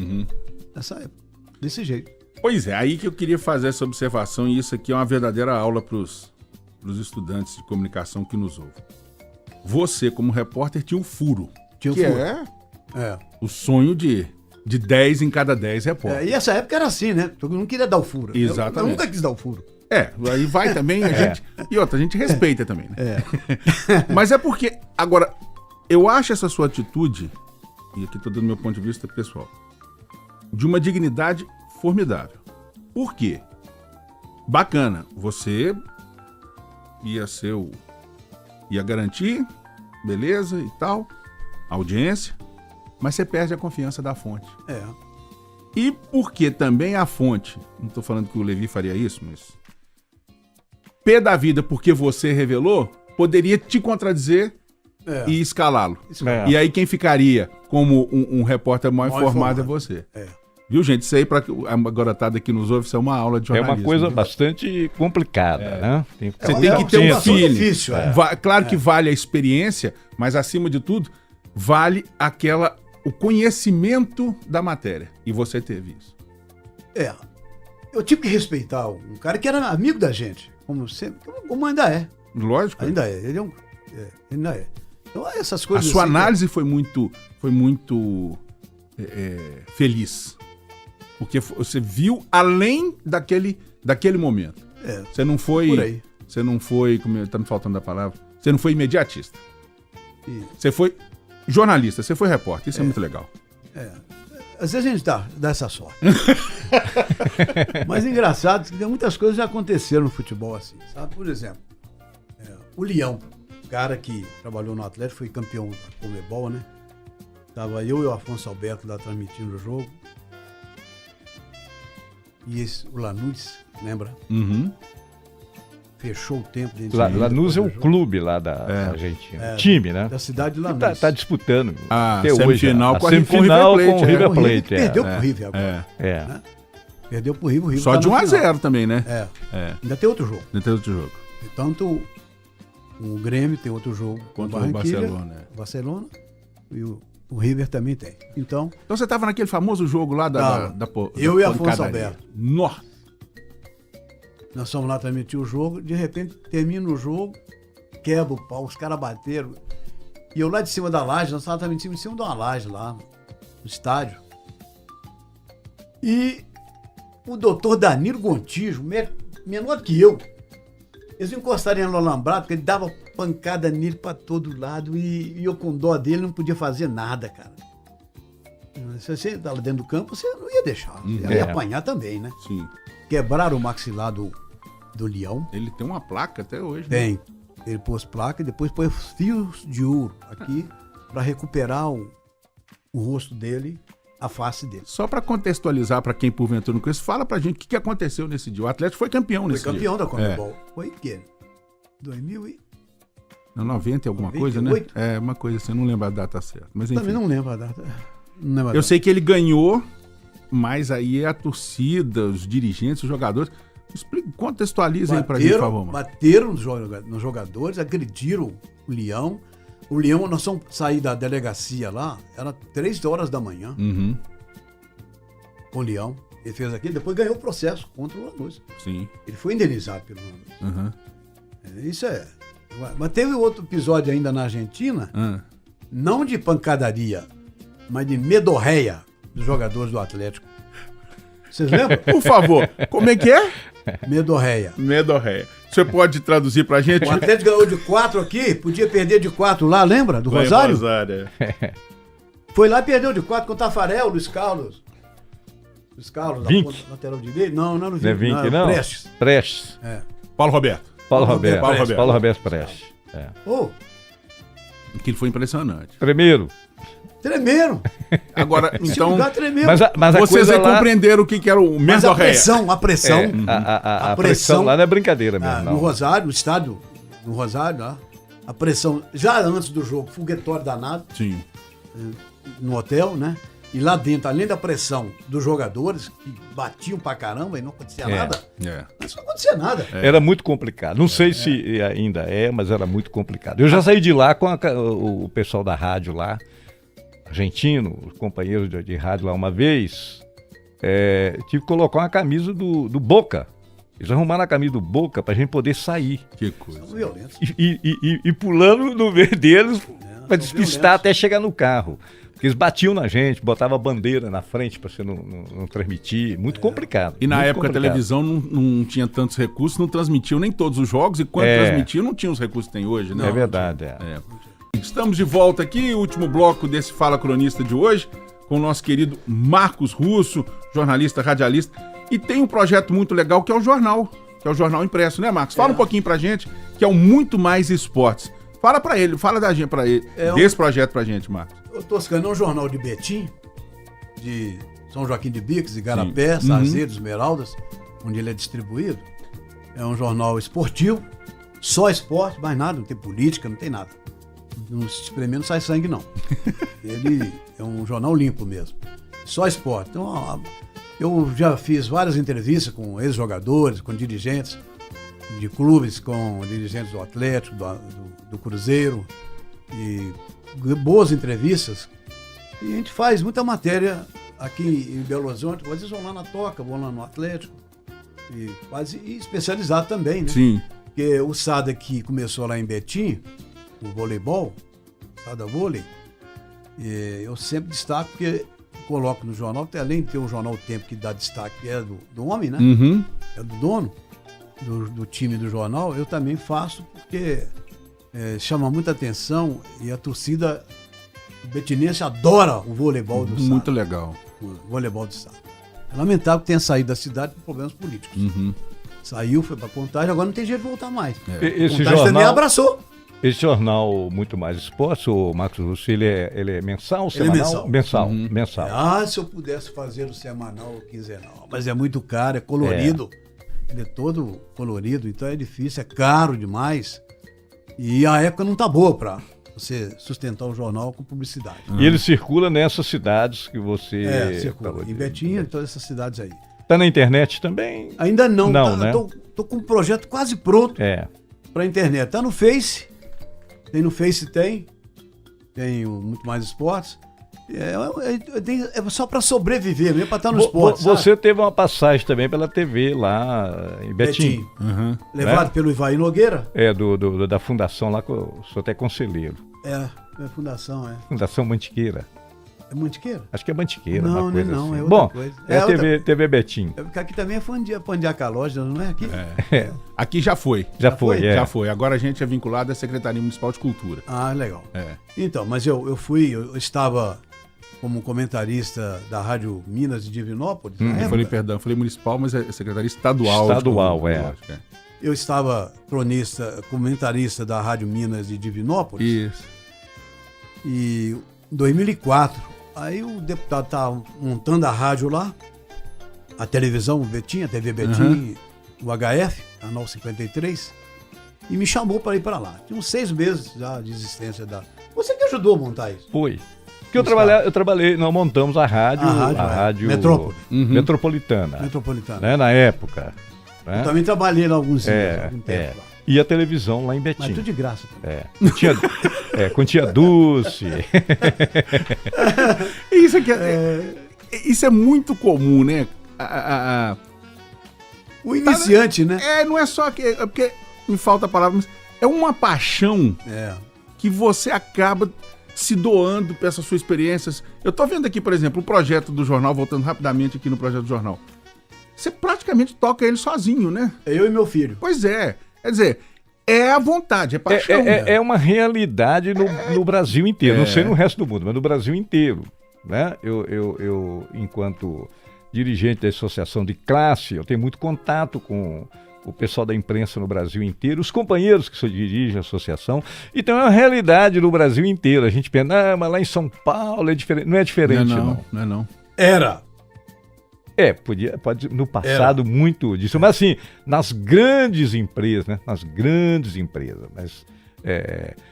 Nessa época. Desse jeito. Pois é, aí que eu queria fazer essa observação, e isso aqui é uma verdadeira aula para os estudantes de comunicação que nos ouvem. Você, como repórter, tinha um furo. Tinha um que furo. é o sonho de 10 em cada 10 repórteres. E essa época era assim, né? Todo mundo queria dar o furo. Exatamente. Eu nunca quis dar o furo. Aí vai também a gente... E outra, a gente respeita também, né? Mas é porque... Agora, eu acho essa sua atitude, e aqui estou dando meu ponto de vista pessoal, de uma dignidade formidável. Por quê? Bacana. Você ia garantir, beleza e tal, audiência, mas você perde a confiança da fonte. E porque também a fonte, não estou falando que o Levi faria isso, mas pé da vida porque você revelou, poderia te contradizer e escalá-lo. E aí quem ficaria como um repórter mal informado é você. Viu, gente? Isso aí, para a garotada que nos ouve, isso é uma aula de jornalismo. É uma coisa bastante complicada, né? Você tem que ter um feeling. Difícil, Claro que vale a experiência, mas acima de tudo, vale o conhecimento da matéria. E você teve isso. Eu tive que respeitar um cara que era amigo da gente, como sempre, como ainda é. Lógico. Ainda é. Ele ainda é. Então, essas coisas. A sua assim, análise foi muito feliz. Porque você viu além daquele momento. Você não foi. Por aí. Você não foi. Como tá me faltando a palavra. Você não foi imediatista. Você foi jornalista, você foi repórter. Isso é muito legal. Às vezes a gente dá essa sorte. Mas engraçado que muitas coisas já aconteceram no futebol assim, sabe? Por exemplo, o Leão, cara que trabalhou no Atlético, foi campeão da Comebol, né? Tava eu e o Afonso Alberto lá transmitindo o jogo. E o Lanús, lembra? Fechou o tempo dentro Lanús é o clube lá da Argentina. Time, né? Da cidade de Lanús. Tá disputando A até semifinal hoje. A semifinal com o River Plate. Perdeu pro River agora. Né? Perdeu pro River. Só de 1-0 também, né? Ainda tem outro jogo. Ainda tem outro jogo. Tanto o Grêmio tem outro jogo contra o Barcelona. Barcelona. E o River também tem. Então você estava naquele famoso jogo lá da eu e Afonso Alberto. Nossa. Nós fomos lá transmitir o jogo, de repente termina o jogo, quebra o pau, os caras bateram. E eu lá de cima da laje, nós estávamos transmitindo em cima de uma laje lá, no estádio. E o doutor Danilo Gontijo, menor que eu, eles encostaram no alambrado, porque ele dava pancada nele pra todo lado e eu com dó dele não podia fazer nada, cara. Se você estava dentro do campo, você não ia deixar. Você ia apanhar também, né? Sim. Quebraram o maxilar do Leão. Ele tem uma placa até hoje. Tem. Ele pôs placa e depois pôs fios de ouro aqui para recuperar o rosto dele, a face dele. Só para contextualizar para quem porventura não conhece, fala pra gente o que aconteceu nesse dia. O Atlético foi campeão nesse dia. Foi campeão da Conmebol. Foi o quê? 2000 e... Não, 90 e alguma 98? coisa, né? É, uma coisa assim, eu não lembro a data certa. Mas enfim. Também não lembro a data. Não lembro a Eu data. sei que ele ganhou, mas aí a torcida, os dirigentes, os jogadores... Contextualiza aí pra gente, por favor. Mano. Bateram nos jogadores, agrediram o Leão. O Leão, nós fomos sair da delegacia lá, era 3 horas da manhã. Uhum. Com o Leão. Ele fez aquilo, depois ganhou o processo contra o Lanús. Sim. Ele foi indenizado pelo Lanús. Uhum. Isso é. Mas teve outro episódio ainda na Argentina, não de pancadaria, mas de medorreia dos jogadores do Atlético. Vocês lembram? Por favor, como é que é? Medorreia. Medorreia. Você pode traduzir pra gente? O Atlético ganhou de 4 aqui, podia perder de 4 lá, lembra? Do Rosário? Foi lá e perdeu de 4 com o Tafarel, Luiz Carlos. Luiz Carlos, Vink. lateral direito. Não era o Não é Vink, não? Prestes. Prestes. É. Paulo Roberto. Paulo Roberto. Roberto. Paulo Roberto Prestes. É. Ô, Que foi impressionante. Primeiro. tremeram. Agora, Esse então, lugar tremeu. Mas a vocês coisa aí lá... compreenderam o que era o Mas a Medorreia. pressão. A pressão lá não é brincadeira mesmo, No não. Rosário, no estádio, no Rosário, lá, a pressão, já antes do jogo, foguetório danado, Sim. no hotel, né? E lá dentro, além da pressão dos jogadores, que batiam pra caramba e não acontecia nada, É. mas não acontecia nada. Era muito complicado. Não sei se ainda é, mas era muito complicado. Eu já saí de lá com o pessoal da rádio lá, argentino, os companheiros de rádio lá uma vez. Tive que colocar uma camisa do Boca. Eles arrumaram a camisa do Boca pra gente poder sair. Que coisa. São violentos. E pulando no meio deles pra são despistar violentos. até chegar no carro. Porque eles batiam na gente, botavam a bandeira na frente pra você não transmitir. Muito complicado. E na muito época complicado. a televisão não tinha tantos recursos, não transmitiu nem todos os jogos, e quando transmitiu não tinha os recursos que tem hoje, né? É verdade, Estamos de volta aqui, último bloco desse Fala Cronista de hoje, com o nosso querido Marcos Russo, jornalista, radialista, e tem um projeto muito legal que é o jornal impresso, né, Marcos? Fala um pouquinho pra gente, que é o Muito Mais Esportes. Fala pra ele, fala da gente pra ele, desse projeto pra gente, Marcos. O Toscano é um jornal de Betim, de São Joaquim de Bicos, Igarapé, Sarzedo, Esmeraldas, onde ele é distribuído. É um jornal esportivo, só esporte, mais nada, não tem política, não tem nada. Não se espremer, não sai sangue, não. Ele é um jornal limpo mesmo. Só esporte. Então, eu já fiz várias entrevistas com ex-jogadores, com dirigentes de clubes, com dirigentes do Atlético, do Cruzeiro, e boas entrevistas. E a gente faz muita matéria aqui em Belo Horizonte. Às vezes vão lá na Toca, vão lá no Atlético, e especializado também, né? Sim. Porque o SADA que começou lá em Betim, o voleibol, SADA Vôlei, eu sempre destaco porque coloco no jornal, porque além de ter um jornal O Tempo que dá destaque, que é do homem, né? Uhum. É do dono, do time do jornal, eu também faço porque chama muita atenção e a torcida betinense adora o voleibol do SADA. Muito legal. O voleibol do SADA. É lamentável que tenha saído da cidade por problemas políticos. Uhum. Saiu, foi pra Contagem, agora não tem jeito de voltar mais. Esse Contagem também jornal, abraçou. esse jornal Muito Mais Esportes, o Marcos Russo, ele é mensal, semanal? mensal. Mensal. Se eu pudesse fazer o semanal ou quinzenal. Mas é muito caro, é colorido. Ele é todo colorido, então é difícil, é caro demais. E a época não tá boa pra você sustentar um jornal com publicidade. E ele circula nessas cidades que você... circula. Em Betim, em todas essas cidades aí. Tá na internet também? Ainda não, Não, né? Tô com um projeto quase pronto É. pra internet. Tá no Face. Tem no Face, tem o Muito Mais Esportes. É só pra sobreviver, mesmo pra estar no esporte. sabe? Você teve uma passagem também pela TV lá em Betim. Uhum. Levado pelo Ivaí Nogueira. Da fundação lá, que eu sou até conselheiro. É fundação, Fundação Mantiqueira. É Mantiqueira? Acho que é Mantiqueira, Não, uma coisa não, assim. é outra Bom, coisa. é a TV Betim. Porque aqui também é Pandiaca Loja, não é aqui? Aqui já foi. Já foi, foi? é. Já foi. Agora a gente é vinculado à Secretaria Municipal de Cultura. Ah, legal. É. Então, mas eu estava como comentarista da Rádio Minas de Divinópolis. na Eu época. falei, perdão, falei municipal, mas é Secretaria Estadual. Estadual, de Cultura, é. lógico, Eu estava comentarista da Rádio Minas de Divinópolis. Isso. E em 2004, aí o deputado estava montando a rádio lá, a televisão, o Betim, a TV Betim, o HF, canal 53, e me chamou para ir para lá. Tinha uns 6 meses já de existência da... Você que ajudou a montar isso? Foi. Porque eu trabalhei, nós montamos a rádio Metrópole. Metropolitana, Metropolitana. né, na época. Né? Eu também trabalhei lá alguns anos, algum tempo lá. E a televisão lá em Betim. Mas tudo de graça também. Com tia Dulce. Isso aqui isso é muito comum, né? O iniciante, né? Não é só que. É porque me falta a palavra, mas é uma paixão que você acaba se doando para essas suas experiências. Eu tô vendo aqui, por exemplo, o projeto do jornal, voltando rapidamente aqui no projeto do jornal. Você praticamente toca ele sozinho, né? Eu e meu filho. Pois é. Quer dizer, é a vontade, é paixão. É uma realidade no Brasil inteiro. Não sei no resto do mundo, mas no Brasil inteiro. Né? Eu, enquanto dirigente da associação de classe, eu tenho muito contato com o pessoal da imprensa no Brasil inteiro, os companheiros que dirigem a associação. Então é uma realidade no Brasil inteiro. A gente pensa, mas lá em São Paulo é diferente. Não é diferente, não. Não é não. Era. Pode no passado muito disso, mas assim, nas grandes empresas, né? Nas grandes empresas,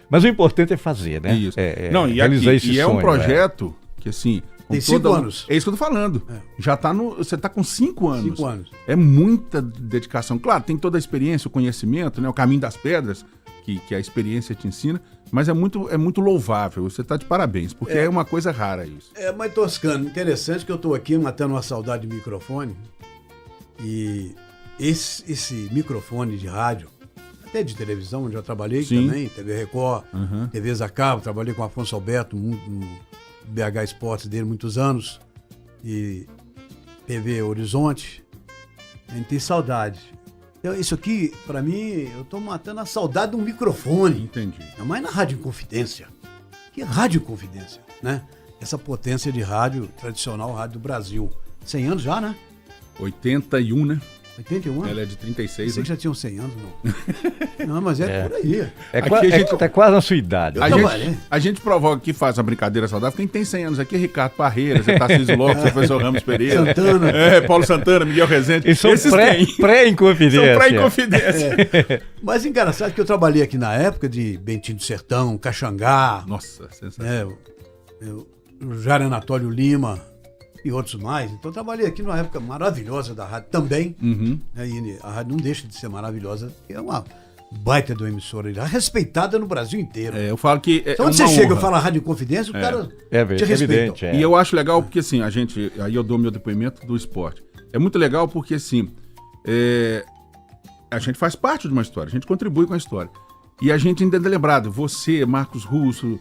mas o importante é fazer, né? Isso. Realizar esse sonho. É um projeto que assim... Tem 5 anos. É isso que eu tô falando. Já tá você tá com 5 anos. 5 anos. É muita dedicação. Claro, tem toda a experiência, o conhecimento, né? O caminho das pedras, que a experiência te ensina, mas é muito louvável. Você tá de parabéns, porque é uma coisa rara isso. Mas Toscano, interessante que eu tô aqui matando uma saudade de microfone. E esse microfone de rádio, até de televisão, onde eu trabalhei também, TV Record, TV Zacabo, trabalhei com o Afonso Alberto, no BH Esportes dele muitos anos, e TV Horizonte. A gente tem saudade. Então, isso aqui, pra mim, eu tô matando a saudade de um microfone. Entendi. É mais na Rádio Inconfidência. Que é Rádio Inconfidência, né? Essa potência de rádio tradicional, rádio do Brasil. 100 anos já, né? 81, né? 81 anos? Ela é de 36. Pensei que já tinham 100 anos, não. Não, mas é por aí. Tá quase na sua idade. A gente provoca aqui, faz uma brincadeira saudável. Quem tem 100 anos aqui é Ricardo Parreira, você Tarcísio Lopes, professor Ramos Pereira. Santana. Paulo Santana, Miguel Rezende. Eles são pré-inconfidência. São pré-inconfidência. Mas engraçado que eu trabalhei aqui na época de Bentinho do Sertão, Caxangá. Nossa, sensacional. O Jair Anatólio Lima e outros mais. Então eu trabalhei aqui numa época maravilhosa da rádio também. E a rádio não deixa de ser maravilhosa. É uma baita de uma emissora, respeitada no Brasil inteiro. Eu falo que então onde você chega e fala Rádio Confidência, o cara te respeita. Evidente, E eu acho legal porque assim, aí eu dou meu depoimento do esporte. É muito legal porque assim, a gente faz parte de uma história, a gente contribui com a história. E a gente ainda é lembrado, você, Marcos Russo,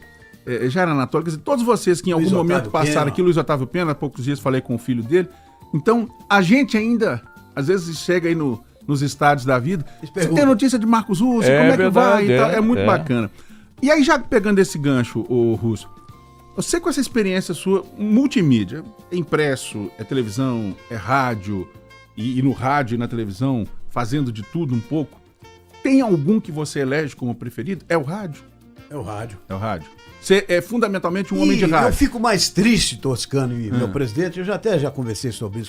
Jair Anatólio, quer dizer, todos vocês que em algum momento passaram aqui, Luiz Otávio Pena, há poucos dias falei com o filho dele. Então, a gente ainda, às vezes, chega aí nos estádios da vida. Você tem notícia de Marcos Russo, como é que vai? E tal. É muito bacana. E aí, já pegando esse gancho, o Russo, você com essa experiência sua, multimídia, é impresso, é televisão, é rádio, e no rádio e na televisão, fazendo de tudo um pouco, tem algum que você elege como preferido? É o rádio? É o rádio. É o rádio. Você é fundamentalmente um homem de rádio. Eu fico mais triste, Toscano e meu presidente, eu já conversei sobre isso